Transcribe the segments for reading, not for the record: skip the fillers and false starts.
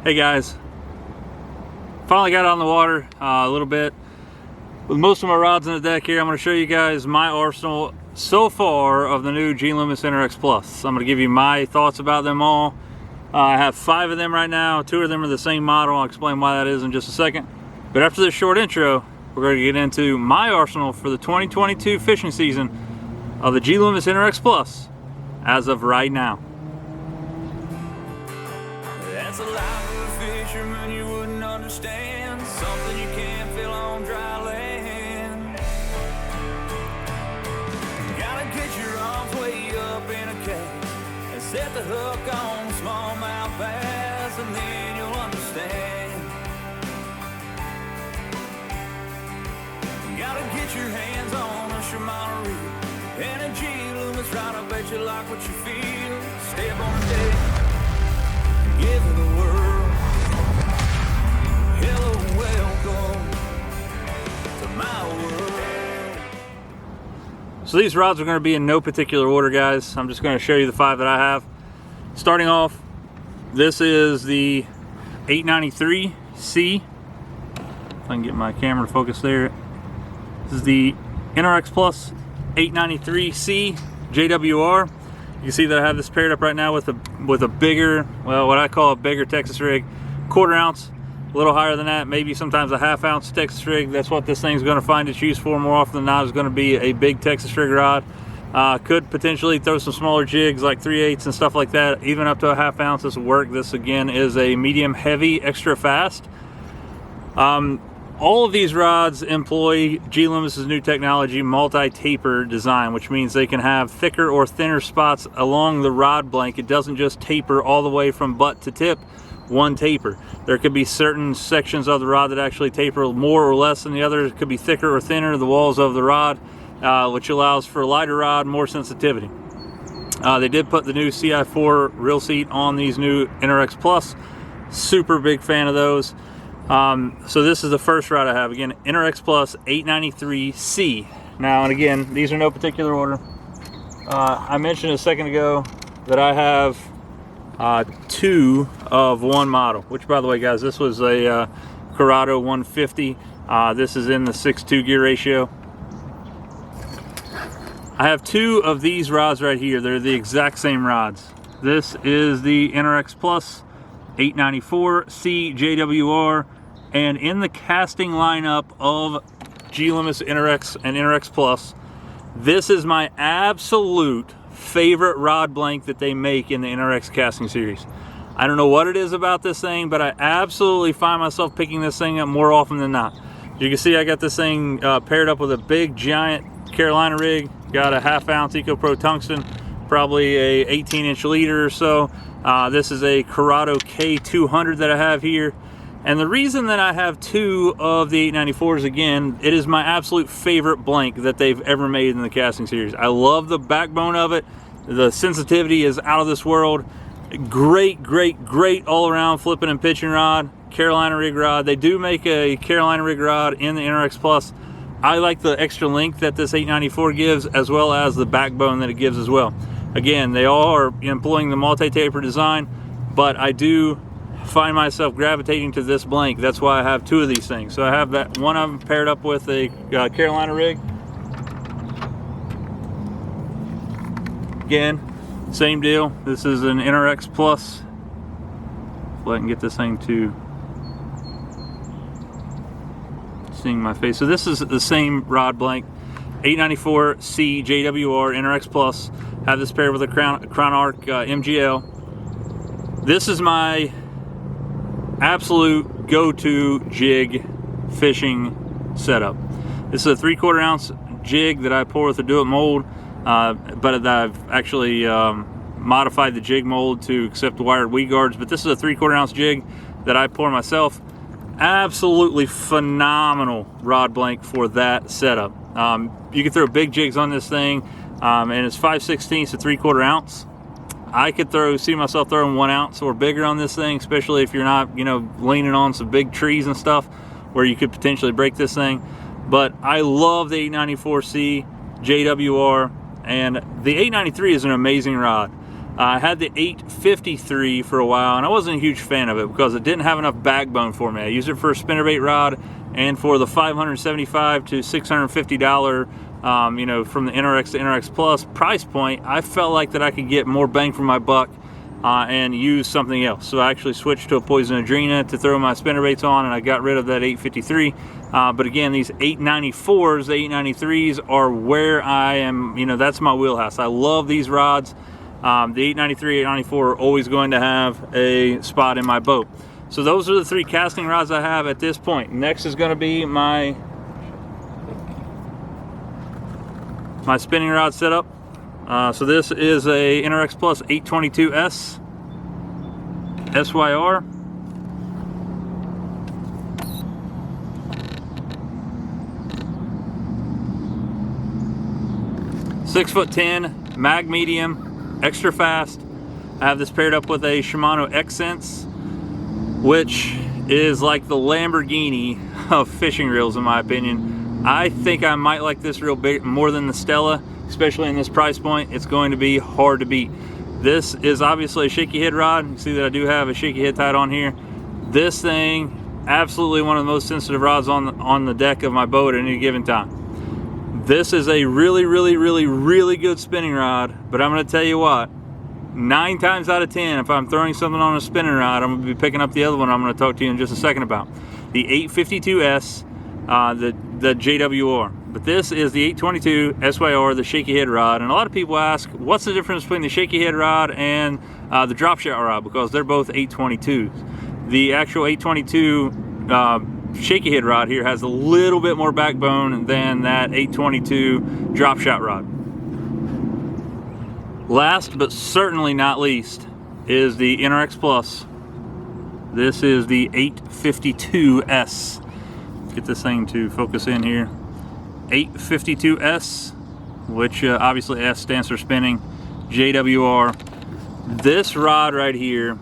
Hey guys, finally got on the water a little bit with most of my rods on the deck here. I'm going to show you guys my arsenal so far of the new Loomis NRX Plus. I'm going to give you my thoughts about them all. I have 5 of them right now. 2 of them are the same model. I'll explain why that is in just a second. But after this short intro, we're going to get into my arsenal for the 2022 fishing season of the Loomis NRX Plus as of right now. That's a life of a fisherman you wouldn't understand, something you can't feel on dry land. Gotta get your arms way up in a cave and set the hook on smallmouth bass, and then you'll understand. Gotta get your hands on a Shimano reel and a Loomis rod. I bet you like what you feel. Step on the deck, give it a whirl. Hello, welcome to my world. So these rods are going to be in no particular order, guys. I'm just going to show you the 5 that I have. Starting off, this is the 893C. If I can get my camera to focus there. This is the NRX Plus 893C JWR. You can see that I have this paired up right now with a bigger, well, what I call a bigger Texas rig, 1/4 ounce, a little higher than that, maybe sometimes a 1/2 ounce Texas rig. That's what this thing's going to find its use for more often than not, is going to be a big Texas rig rod. Could potentially throw some smaller jigs like 3/8 and stuff like that, even up to a 1/2 ounce. This will work. This again is a medium heavy, extra fast. All of these rods employ Loomis's new technology, multi-taper design, which means they can have thicker or thinner spots along the rod blank. It doesn't just taper all the way from butt to tip, one taper. There could be certain sections of the rod that actually taper more or less than the others. It could be thicker or thinner, the walls of the rod, which allows for a lighter rod, more sensitivity. They did put the new CI4 reel seat on these new NRX Plus. Super big fan of those. So this is the first rod I have, again, NRX Plus 893C. Now, and again, these are no particular order. I mentioned a second ago that I have 2 of one model, which, by the way, guys, this was a Corrado 150. This is in the 6:2 gear ratio. I have 2 of these rods right here. They're the exact same rods. This is the NRX Plus 894C JWR, and in the casting lineup of Loomis NRX and NRX Plus, this is my absolute favorite rod blank that they make in the NRX casting series. I don't know what it is about this thing, but I absolutely find myself picking this thing up more often than not. You can see I got this thing paired up with a big giant Carolina rig, got a 1/2 ounce EcoPro tungsten, probably a 18-inch leader or so. This is a Corrado K200 that I have here. And the reason that I have 2 of the 894s, again, it is my absolute favorite blank that they've ever made in the casting series. I love the backbone of it. The sensitivity is out of this world. Great, great, great all-around flipping and pitching rod. Carolina rig rod. They do make a Carolina rig rod in the NRX Plus. I like the extra length that this 894 gives, as well as the backbone that it gives as well. Again, they all are employing the multi-taper design, but I do find myself gravitating to this blank. That's why I have 2 of these things. So I have that one of them paired up with a Carolina rig. Again, same deal. This is an NRX Plus. If I can get this thing to seeing my face. So this is the same rod blank, 894C JWR NRX Plus. Have this paired with a Crown Arc MGL. This is my absolute go-to jig fishing setup. This is a 3/4 ounce jig that I pour with a Do It mold, but I've actually modified the jig mold to accept wired weed guards. But this is a 3/4 ounce jig that I pour myself. Absolutely phenomenal rod blank for that setup. You can throw big jigs on this thing, and it's 5/16 to 3/4 ounce. I could see myself throwing 1 ounce or bigger on this thing, especially if you're not, leaning on some big trees and stuff where you could potentially break this thing. But I love the 894C JWR, and the 893 is an amazing rod. I had the 853 for a while, and I wasn't a huge fan of it because it didn't have enough backbone for me. I used it for a spinnerbait rod, and for the $575 to $650, you know, from the NRX to NRX Plus price point, I felt like that I could get more bang for my buck and use something else. So I actually switched to a Poison Adrena to throw my spinnerbaits on, and I got rid of that 853. But again, these 894s, the 893s are where I am, you know, that's my wheelhouse. I love these rods. The 893, 894 are always going to have a spot in my boat. So those are the 3 casting rods I have at this point. Next is going to be my spinning rod setup. So this is a NRX Plus 822S SYR. Six 6'10", mag medium, extra fast. I have this paired up with a Shimano X-Sense, which is like the Lamborghini of fishing reels in my opinion. I think I might like this reel more than the Stella, especially in this price point. It's going to be hard to beat. This is obviously a shaky head rod. You see that I do have a shaky head tied on here. This thing, absolutely one of the most sensitive rods on the deck of my boat at any given time. This is a really good spinning rod, but I'm going to tell you what, 9 times out of 10, if I'm throwing something on a spinning rod, I'm going to be picking up the other one I'm going to talk to you in just a second about. The 852S, the JWR. But this is the 822 SYR, the shaky head rod. And a lot of people ask, what's the difference between the shaky head rod and the drop shot rod? Because they're both 822s. The actual 822 shaky head rod here has a little bit more backbone than that 822 drop shot rod. Last but certainly not least is the NRX Plus. This is the 852S. Let's get this thing to focus in here. 852S, which obviously S stands for spinning, JWR. This rod right here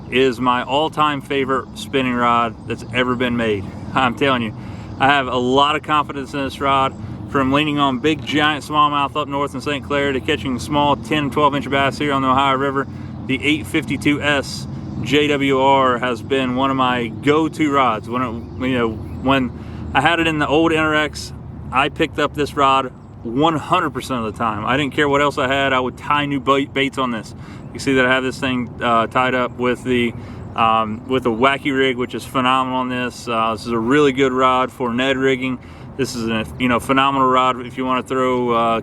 is my all-time favorite spinning rod that's ever been made. I'm telling you, I have a lot of confidence in this rod, from leaning on big giant smallmouth up north in St. Clair to catching small 10 and 12 inch bass here on the Ohio River. The 852S JWR has been one of my go-to rods. When I had it in the old NRX, I picked up this rod 100% of the time. I didn't care what else I had. I would tie new baits on this. You see that I have this thing tied up with the wacky rig, which is phenomenal on this. This is a really good rod for Ned rigging. This is a phenomenal rod if you want to throw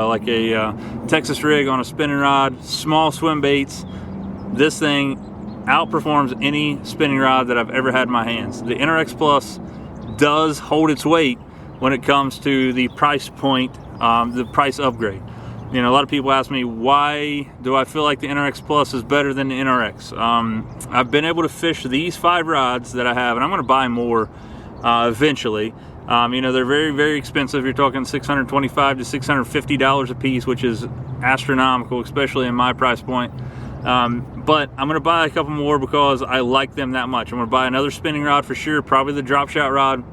like a Texas rig on a spinning rod, small swim baits. This thing outperforms any spinning rod that I've ever had in my hands. The NRX Plus does hold its weight when it comes to the price point, the price upgrade. A lot of people ask me, why do I feel like the NRX Plus is better than the NRX? I've been able to fish these 5 rods that I have, and I'm going to buy more eventually. They're very expensive. You're talking $625 to $650 a piece, which is astronomical, especially in my price point. But I'm going to buy a couple more because I like them that much. I'm going to buy another spinning rod for sure, probably the drop shot rod.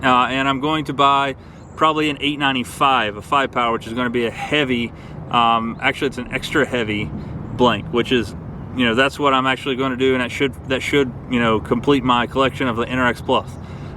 And I'm going to buy probably an 895, a 5-power, which is going to be a heavy, actually it's an extra heavy blank, which is, that's what I'm actually going to do, and that should complete my collection of the NRX Plus.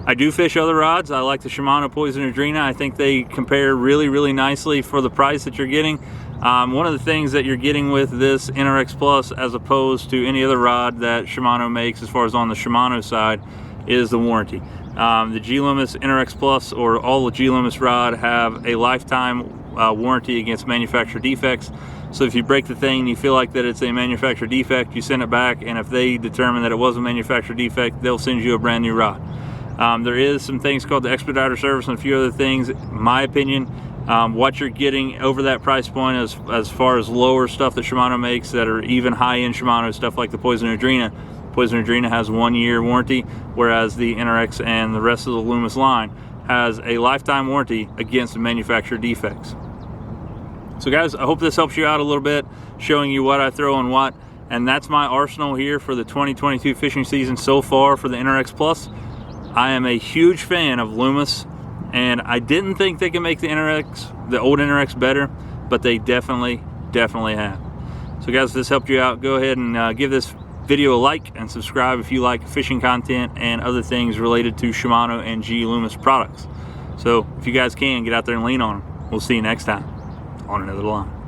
I do fish other rods. I like the Shimano Poison Adrena. I think they compare really nicely for the price that you're getting. One of the things that you're getting with this NRX Plus, as opposed to any other rod that Shimano makes, as far as on the Shimano side, is the warranty. The Loomis NRX Plus, or all the Loomis rod, have a lifetime warranty against manufacturer defects. So if you break the thing and you feel like that it's a manufacturer defect, you send it back, and if they determine that it was a manufacturer defect, they'll send you a brand new rod. There is some things called the expediter service and a few other things. In my opinion, what you're getting over that price point, as far as lower stuff that Shimano makes that are even high-end Shimano stuff like the Poison Adrena. Poison Adrena has 1-year warranty, whereas the NRX and the rest of the Loomis line has a lifetime warranty against manufacturer defects. So guys, I hope this helps you out a little bit, showing you what I throw on what, and that's my arsenal here for the 2022 fishing season so far for the NRX Plus. I am a huge fan of Loomis, and I didn't think they could make the old NRX better, but they definitely have. So guys, if this helped you out, go ahead and give this video a like and subscribe if you like fishing content and other things related to Shimano and G Loomis products. So if you guys can, get out there and lean on them. We'll see you next time on another line.